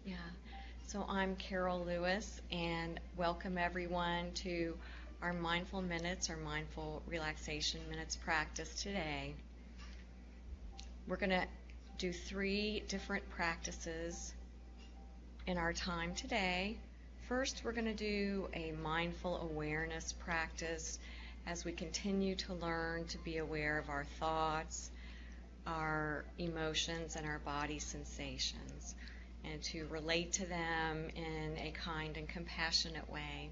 Yeah. So I'm Carol Lewis, and welcome everyone to our Mindful Minutes or Mindful Relaxation Minutes practice today. We're going to do 3 different practices in our time today. First, we're going to do a mindful awareness practice as we continue to learn to be aware of our thoughts, our emotions, and our body sensations, and to relate to them in a kind and compassionate way.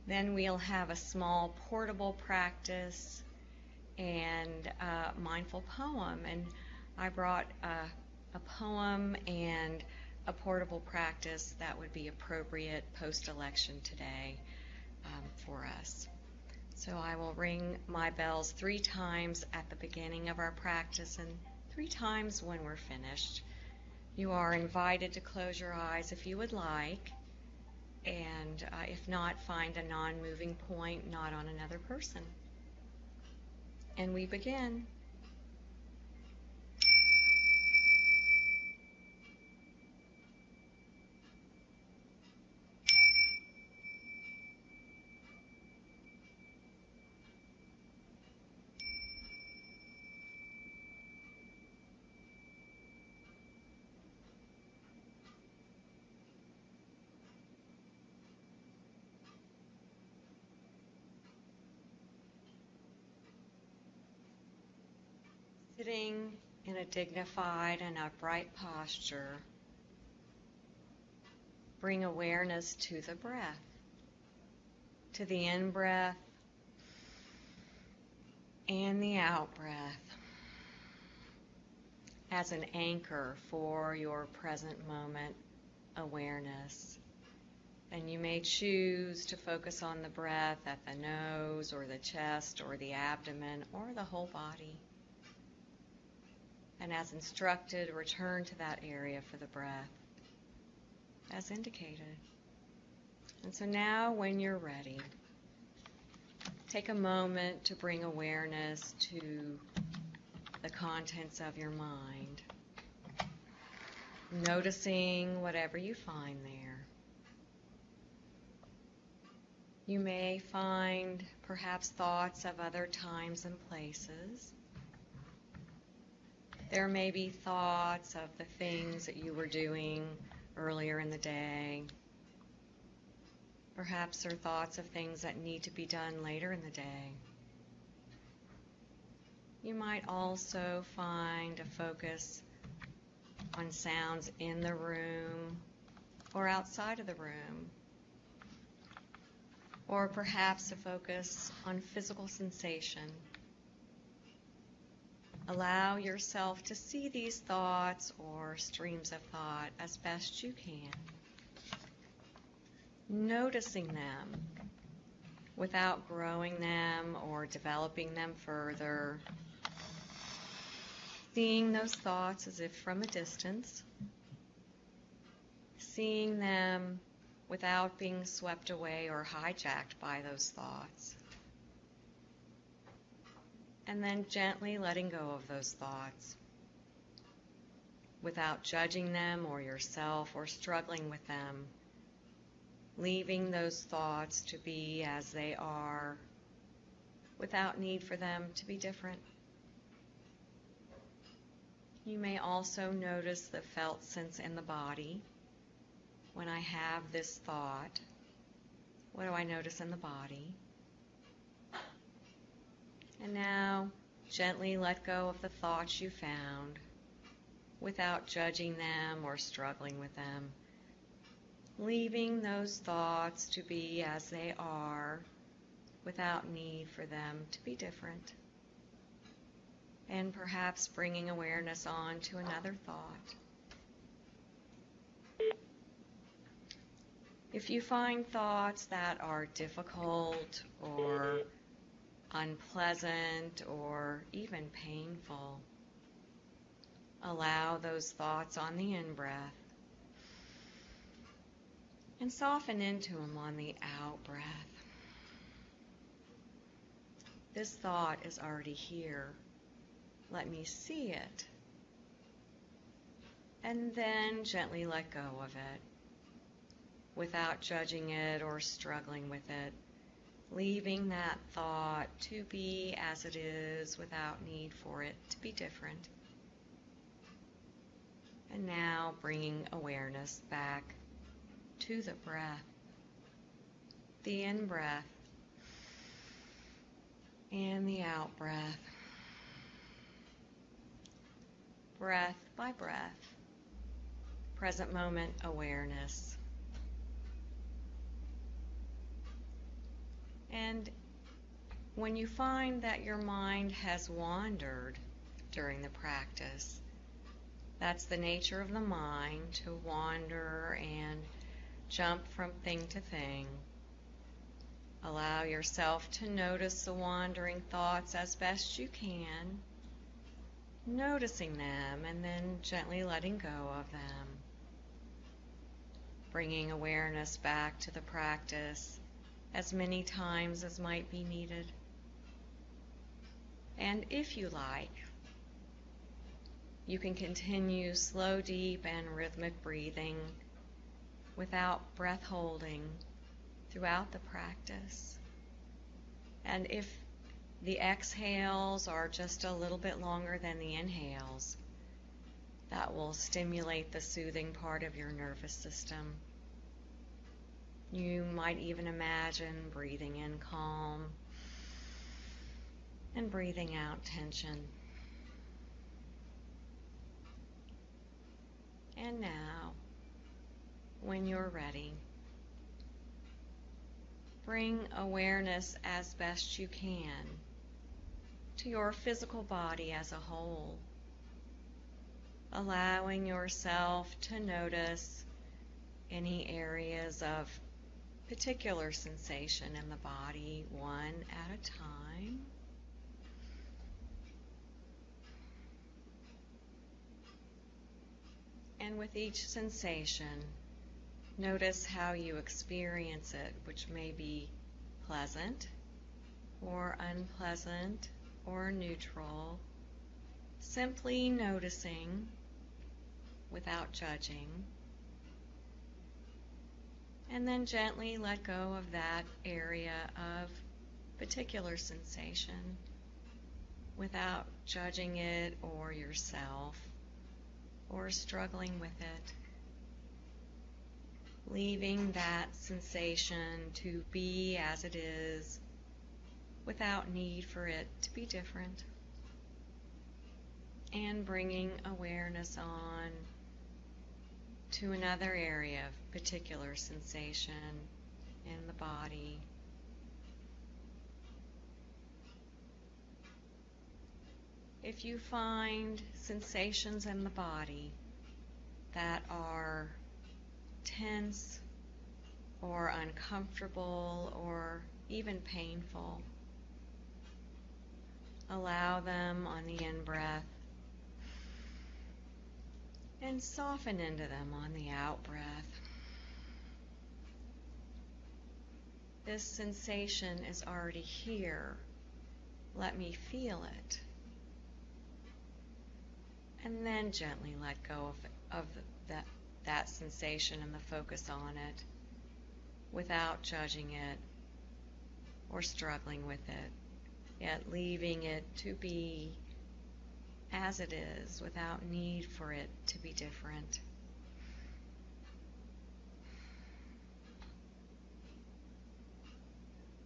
Then we'll have a small portable practice and a mindful poem. And I brought a poem and a portable practice that would be appropriate post-election today for us. So I will ring my bells 3 times at the beginning of our practice and 3 times when we're finished. You are invited to close your eyes if you would like, and if not, find a non-moving point, not on another person. And we begin. Sitting in a dignified and upright posture, bring awareness to the breath, to the in-breath and the out-breath as an anchor for your present moment awareness. And you may choose to focus on the breath at the nose or the chest or the abdomen or the whole body. And as instructed, return to that area for the breath, as indicated. And so now, when you're ready, take a moment to bring awareness to the contents of your mind, noticing whatever you find there. You may find perhaps thoughts of other times and places. There may be thoughts of the things that you were doing earlier in the day. Perhaps there are thoughts of things that need to be done later in the day. You might also find a focus on sounds in the room or outside of the room, or perhaps a focus on physical sensation. Allow yourself to see these thoughts or streams of thought as best you can, noticing them without growing them or developing them further, seeing those thoughts as if from a distance, seeing them without being swept away or hijacked by those thoughts. And then gently letting go of those thoughts without judging them or yourself or struggling with them, leaving those thoughts to be as they are without need for them to be different. You may also notice the felt sense in the body. When I have this thought, what do I notice in the body? And now, gently let go of the thoughts you found without judging them or struggling with them, leaving those thoughts to be as they are without need for them to be different. And perhaps bringing awareness on to another thought. If you find thoughts that are difficult or unpleasant or even painful, allow those thoughts on the in-breath and soften into them on the out-breath. This thought is already here. Let me see it. And then gently let go of it without judging it or struggling with it, leaving that thought to be as it is without need for it to be different. And now bringing awareness back to the breath, the in-breath and the out-breath, breath by breath, present moment awareness. And when you find that your mind has wandered during the practice, that's the nature of the mind, to wander and jump from thing to thing. Allow yourself to notice the wandering thoughts as best you can, noticing them and then gently letting go of them. Bringing awareness back to the practice as many times as might be needed. And if you like, you can continue slow, deep, and rhythmic breathing without breath holding throughout the practice. And if the exhales are just a little bit longer than the inhales, that will stimulate the soothing part of your nervous system. You might even imagine breathing in calm and breathing out tension. And now, when you're ready, bring awareness as best you can to your physical body as a whole, allowing yourself to notice any areas of particular sensation in the body, one at a time. And with each sensation, notice how you experience it, which may be pleasant or unpleasant or neutral. Simply noticing without judging. And then gently let go of that area of particular sensation without judging it or yourself or struggling with it. Leaving that sensation to be as it is without need for it to be different. And bringing awareness on to another area of particular sensation in the body. If you find sensations in the body that are tense or uncomfortable or even painful, allow them on the in-breath and soften into them on the out-breath. This sensation is already here. Let me feel it. And then gently let go of that sensation and the focus on it without judging it or struggling with it, yet leaving it to be as it is without need for it to be different.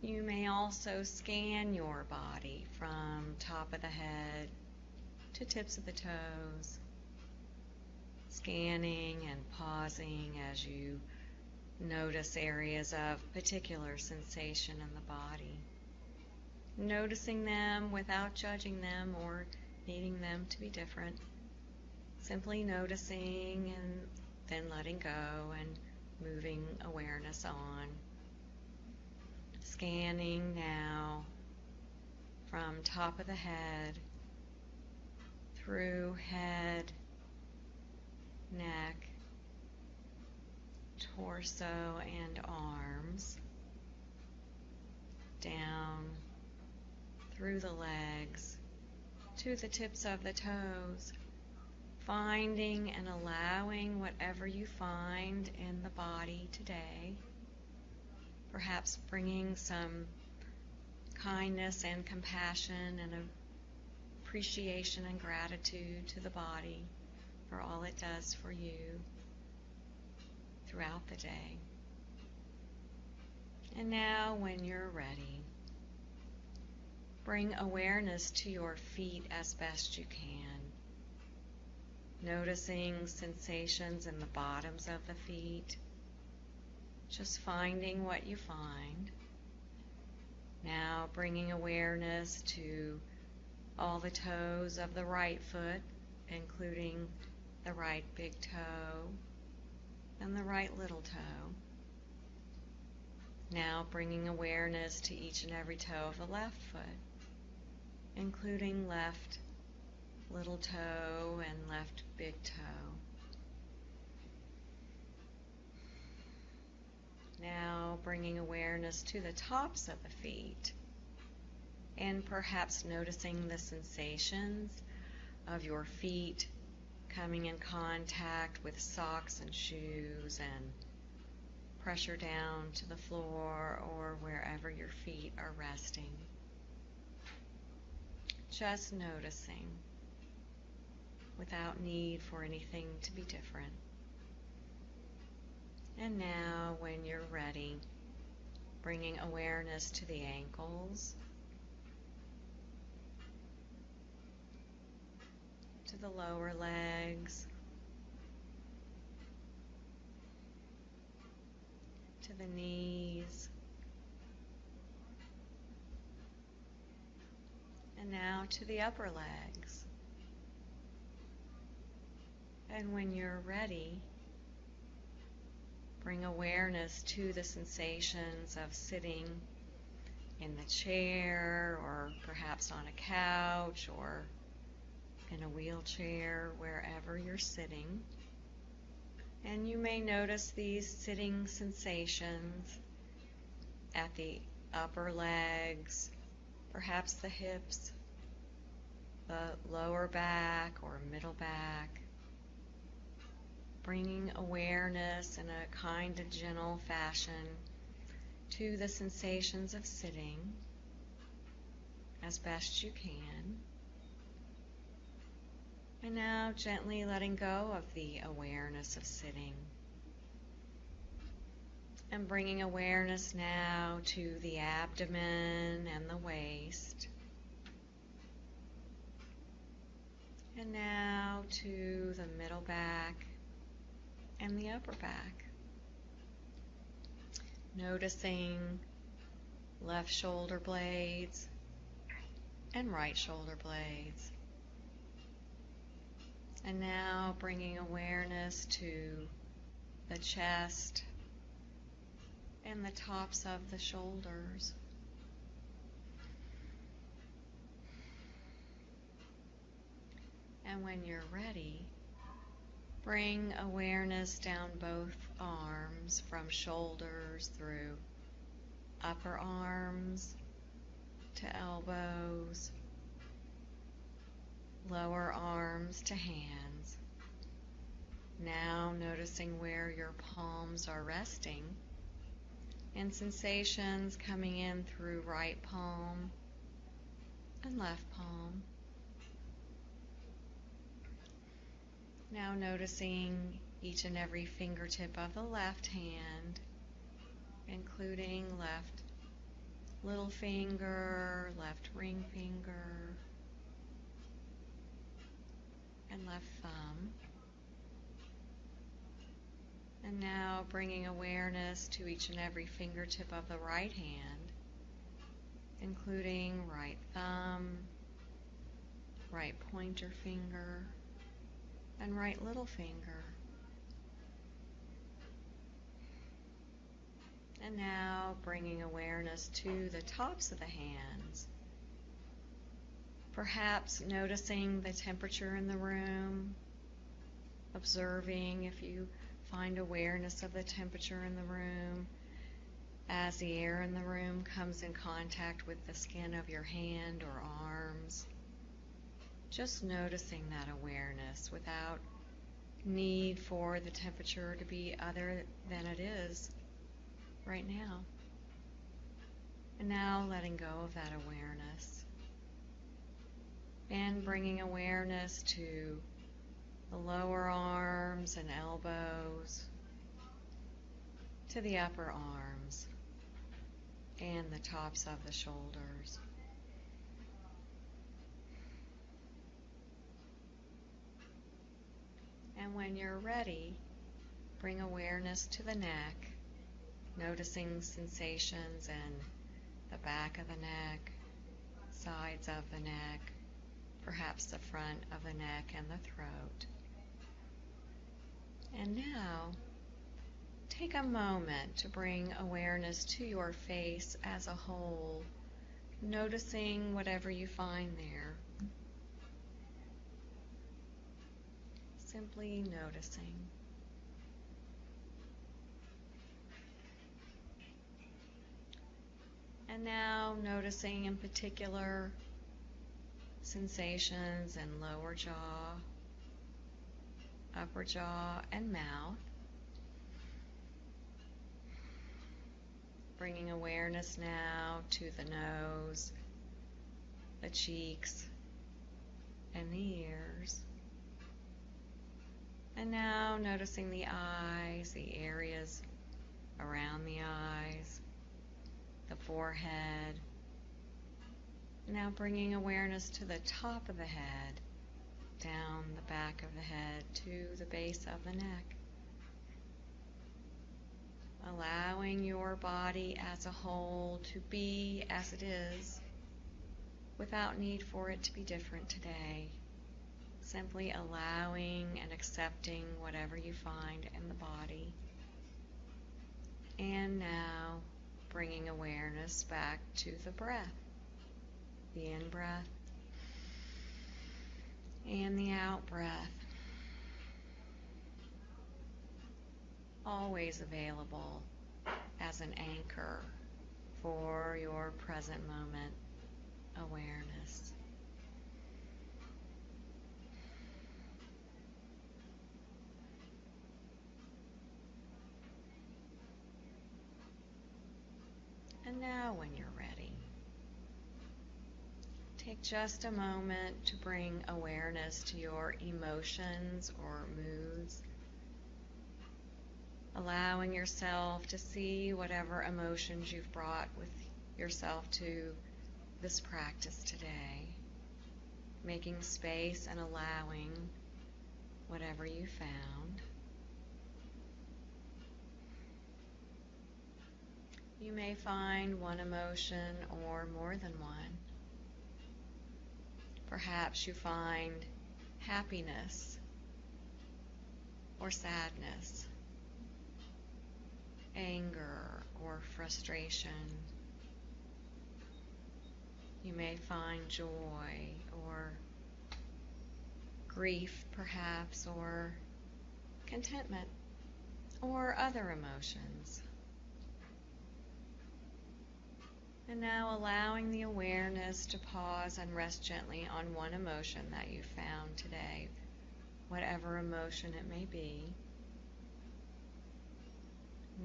You may also scan your body from top of the head to tips of the toes, scanning and pausing as you notice areas of particular sensation in the body, noticing them without judging them or needing them to be different, simply noticing and then letting go and moving awareness on. Scanning now from top of the head through head, neck, torso and arms, down through the legs to the tips of the toes, finding and allowing whatever you find in the body today. Perhaps bringing some kindness and compassion and appreciation and gratitude to the body for all it does for you throughout the day. And now, when you're ready, bring awareness to your feet as best you can, noticing sensations in the bottoms of the feet, just finding what you find. Now bringing awareness to all the toes of the right foot, including the right big toe and the right little toe. Now bringing awareness to each and every toe of the left foot, including left little toe and left big toe. Now bringing awareness to the tops of the feet and perhaps noticing the sensations of your feet coming in contact with socks and shoes and pressure down to the floor or wherever your feet are resting. Just noticing without need for anything to be different. And now, when you're ready, bringing awareness to the ankles, to the lower legs, to the knees, and now to the upper legs. And when you're ready, bring awareness to the sensations of sitting in the chair or perhaps on a couch or in a wheelchair, wherever you're sitting. And you may notice these sitting sensations at the upper legs, perhaps the hips, the lower back or middle back. Bringing awareness in a kind of gentle fashion to the sensations of sitting as best you can. And now gently letting go of the awareness of sitting. And bringing awareness now to the abdomen and the waist. And now to the middle back and the upper back. Noticing left shoulder blades and right shoulder blades. And now bringing awareness to the chest and the tops of the shoulders. And when you're ready, bring awareness down both arms from shoulders through upper arms to elbows, lower arms to hands. Now noticing where your palms are resting and sensations coming in through right palm and left palm. Now noticing each and every fingertip of the left hand, including left little finger, left ring finger, and left thumb. And now bringing awareness to each and every fingertip of the right hand, including right thumb, right pointer finger, and right little finger. And now bringing awareness to the tops of the hands. Perhaps noticing the temperature in the room, observing if you find awareness of the temperature in the room as the air in the room comes in contact with the skin of your hand or arms. Just noticing that awareness without need for the temperature to be other than it is right now. And now letting go of that awareness and bringing awareness to the lower arms and elbows, to the upper arms and the tops of the shoulders. And when you're ready, bring awareness to the neck, noticing sensations in the back of the neck, sides of the neck, perhaps the front of the neck and the throat. And now, take a moment to bring awareness to your face as a whole, noticing whatever you find there. Simply noticing. And now noticing in particular sensations in lower jaw, upper jaw, and mouth. Bringing awareness now to the nose, the cheeks, and the ears. And now noticing the eyes, the areas around the eyes, the forehead. Now bringing awareness to the top of the head, down the back of the head to the base of the neck. Allowing your body as a whole to be as it is, without need for it to be different today. Simply allowing and accepting whatever you find in the body. And now bringing awareness back to the breath. The in-breath and the out-breath. Always available as an anchor for your present moment awareness. And now when you're ready, take just a moment to bring awareness to your emotions or moods, allowing yourself to see whatever emotions you've brought with yourself to this practice today, making space and allowing whatever you found. You may find one emotion or more than one. Perhaps you find happiness or sadness, anger or frustration. You may find joy or grief, perhaps, or contentment, or other emotions. And now allowing the awareness to pause and rest gently on one emotion that you found today, whatever emotion it may be.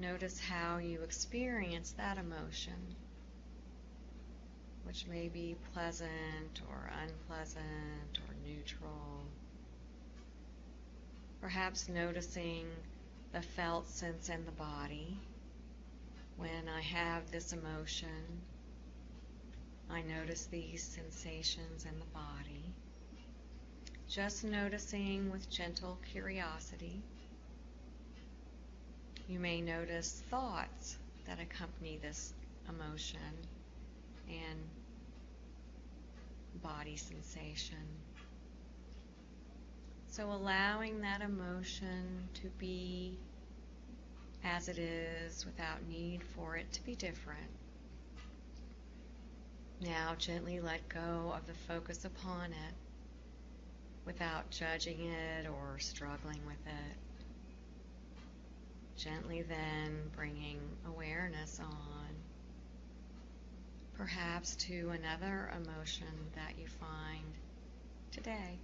Notice how you experience that emotion, which may be pleasant or unpleasant or neutral. Perhaps noticing the felt sense in the body. When I have this emotion, I notice these sensations in the body. Just noticing with gentle curiosity. You may notice thoughts that accompany this emotion and body sensation. So allowing that emotion to be as it is without need for it to be different. Now gently let go of the focus upon it without judging it or struggling with it. Gently then bringing awareness on, perhaps to another emotion that you find today.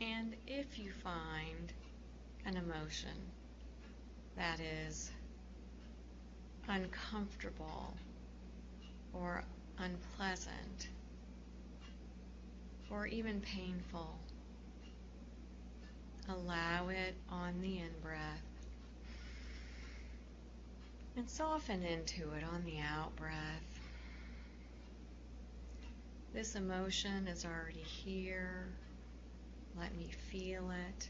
And if you find an emotion that is uncomfortable or unpleasant or even painful, allow it on the in-breath and soften into it on the out-breath. This emotion is already here. Let me feel it.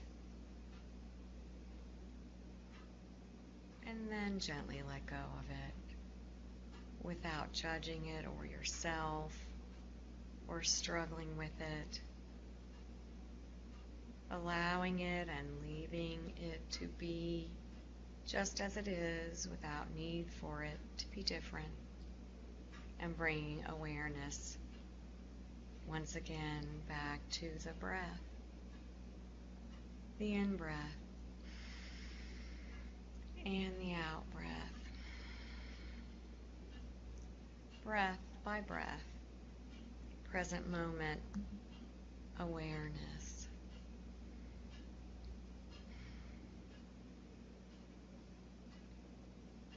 And then gently let go of it without judging it or yourself or struggling with it. Allowing it and leaving it to be just as it is without need for it to be different. And bringing awareness once again back to the breath. The in-breath and the out-breath. Breath by breath. Present moment awareness.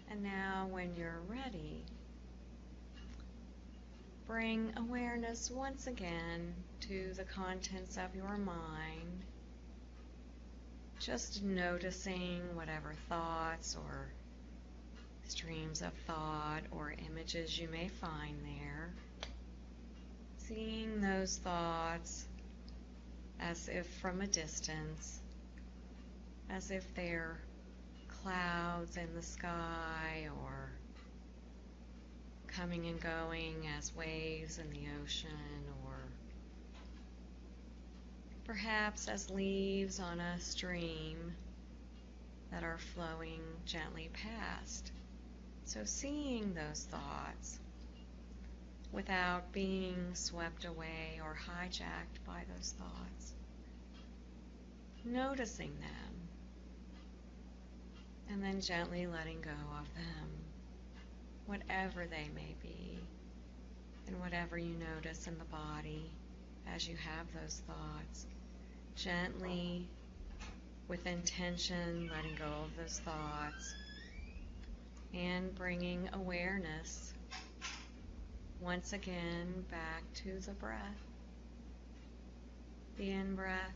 And now when you're ready, bring awareness once again to the contents of your mind. Just noticing whatever thoughts or streams of thought or images you may find there. Seeing those thoughts as if from a distance, as if they're clouds in the sky or coming and going as waves in the ocean, or perhaps as leaves on a stream that are flowing gently past. So seeing those thoughts without being swept away or hijacked by those thoughts. Noticing them and then gently letting go of them, whatever they may be, and whatever you notice in the body as you have those thoughts. Gently, with intention, letting go of those thoughts and bringing awareness once again back to the breath. The in-breath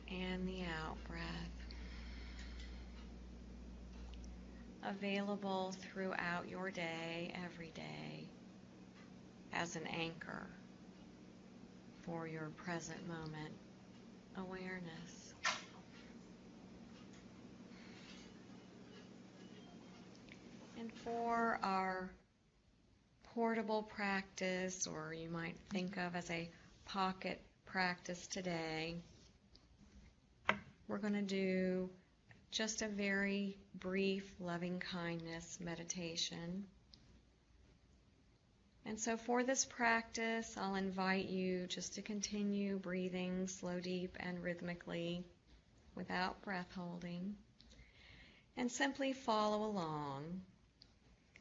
and the out-breath. Available throughout your day, every day, as an anchor for your present moment awareness. And for our portable practice, or you might think of as a pocket practice today, we're going to do just a very brief loving kindness meditation. And so for this practice, I'll invite you just to continue breathing slow, deep, and rhythmically without breath holding, and simply follow along.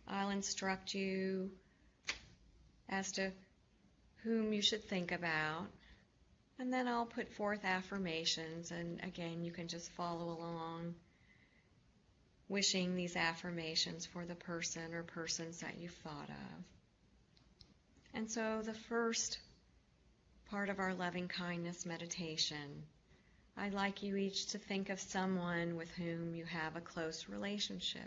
I'll instruct you as to whom you should think about, and then I'll put forth affirmations, and again, you can just follow along, wishing these affirmations for the person or persons that you've thought of. And so the first part of our loving kindness meditation, I'd like you each to think of someone with whom you have a close relationship.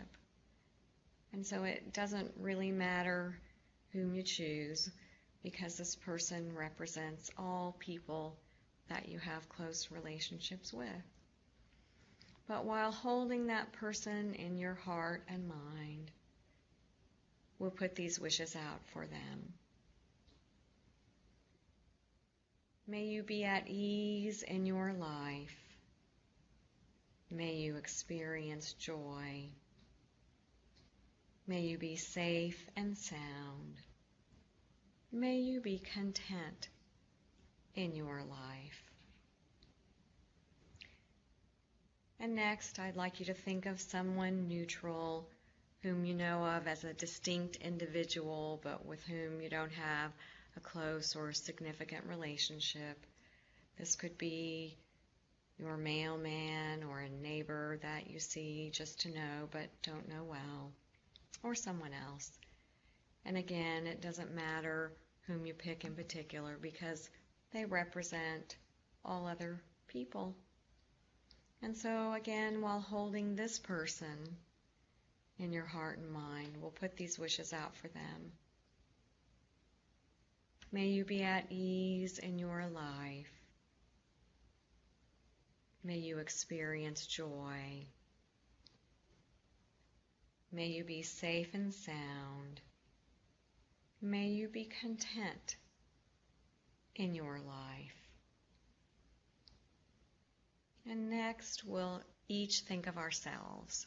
And so it doesn't really matter whom you choose, because this person represents all people that you have close relationships with. But while holding that person in your heart and mind, we'll put these wishes out for them. May you be at ease in your life. May you experience joy. May you be safe and sound. May you be content in your life. And next, I'd like you to think of someone neutral whom you know of as a distinct individual, but with whom you don't have a close or significant relationship. This could be your mailman or a neighbor that you see just to know but don't know well, or someone else. And again, it doesn't matter whom you pick in particular because they represent all other people. And so again, while holding this person in your heart and mind, we'll put these wishes out for them. May you be at ease in your life. May you experience joy. May you be safe and sound. May you be content in your life. And next, we'll each think of ourselves.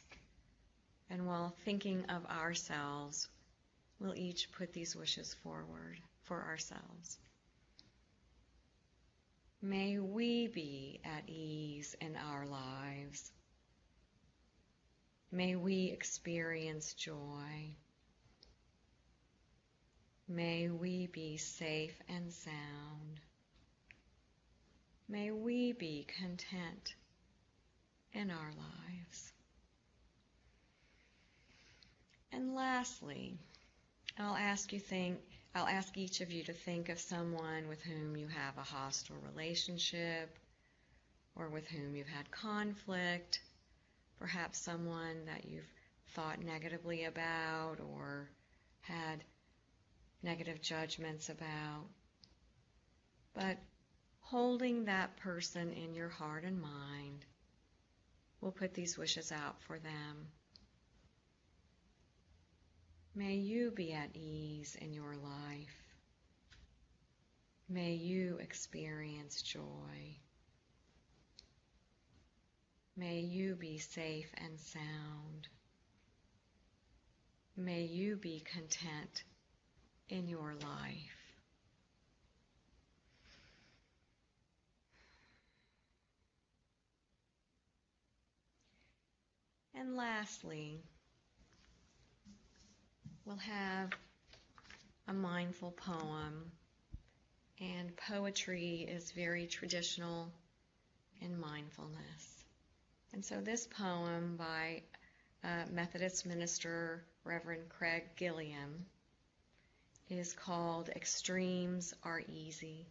And while thinking of ourselves, we'll each put these wishes forward for ourselves. May we be at ease in our lives. May we experience joy. May we be safe and sound. May we be content in our lives. And lastly, I'll ask each of you to think of someone with whom you have a hostile relationship or with whom you've had conflict, perhaps someone that you've thought negatively about or had negative judgments about. But holding that person in your heart and mind, we'll put these wishes out for them. May you be at ease in your life. May you experience joy. May you be safe and sound. May you be content in your life. And lastly, we'll have a mindful poem. And poetry is very traditional in mindfulness. And so this poem by Methodist minister Reverend Craig Gilliam is called Extremes Are Easy.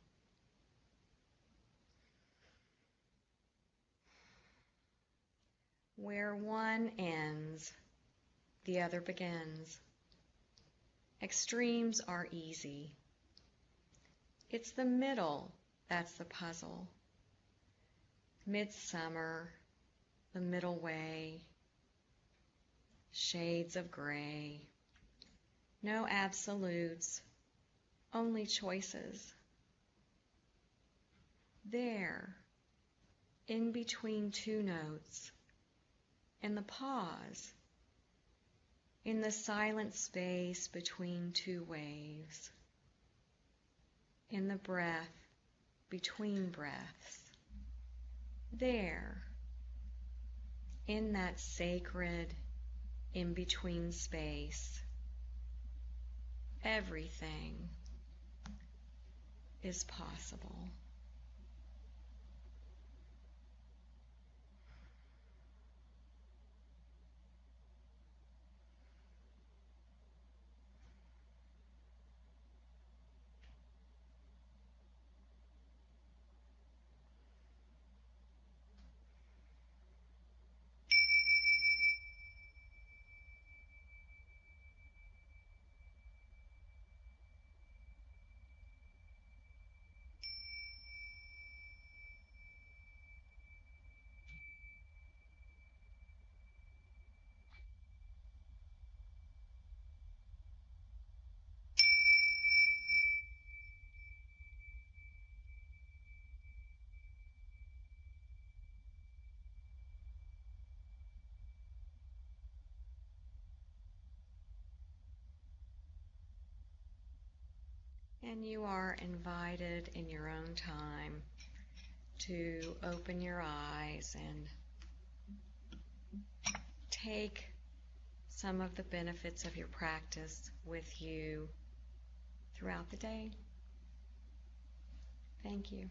Where one ends, the other begins. Extremes are easy. It's the middle that's the puzzle. Midsummer, the middle way, shades of gray. No absolutes, only choices. There, in between two notes, in the pause, in the silent space between two waves, in the breath between breaths, there, in that sacred in-between space, everything is possible. And you are invited in your own time to open your eyes and take some of the benefits of your practice with you throughout the day. Thank you.